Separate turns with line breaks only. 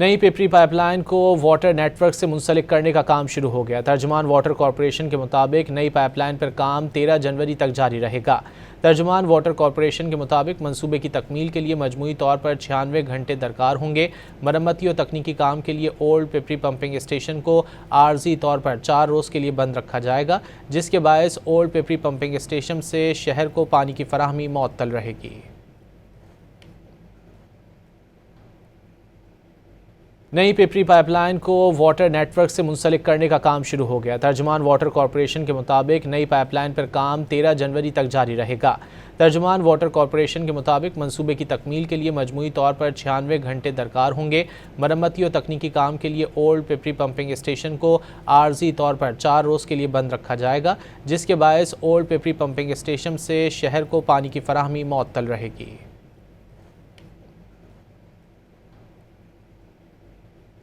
नई पिपरी पाइपलाइन को water network से मुंसलिक करने का काम शुरू हो गया। तर्जुमान वाटर कॉरपोरेशन के मुताबिक नई पाइपलाइन पर काम 13 जनवरी तक जारी रहेगा। तर्जुमान वाटर कॉरपोरेशन के मुताबिक मंसूबे की तकमील के लिए मजमूई तौर पर 96 घंटे दरकार होंगे। मरम्मती और तकनीकी काम के लिए ओल्ड पिपरी पंपिंग स्टेशन को आर्जी तौर पर 4 रोज़ के लिए बंद रखा जाएगा, जिसके बायस ओल्ड पिपरी पंपिंग स्टेशन से शहर को पानी की फराहमी मुअत्तल रहेगी। नई पिपरी पाइपलाइन को वाटर नेटवर्क से मुंसलिक करने का काम शुरू हो गया। तर्जुमान वाटर कॉरपोरेशन के मुताबिक नई पाइपलाइन पर काम 13 जनवरी तक जारी रहेगा। तर्जुमान वाटर कॉरपोरेशन के मुताबिक मंसूबे की तकमील के लिए मजमूई तौर पर 96 घंटे दरकार होंगे। मरम्मती और तकनीकी काम के लिए ओल्ड पिपरी पंपिंग स्टेशन को आर्जी तौर पर 4 रोज़ के लिए बंद रखा जाएगा, जिसके बायस ओल्ड पिपरी पंपिंग स्टेशन से शहर को पानी की फराहमी मुअत्तल रहेगी।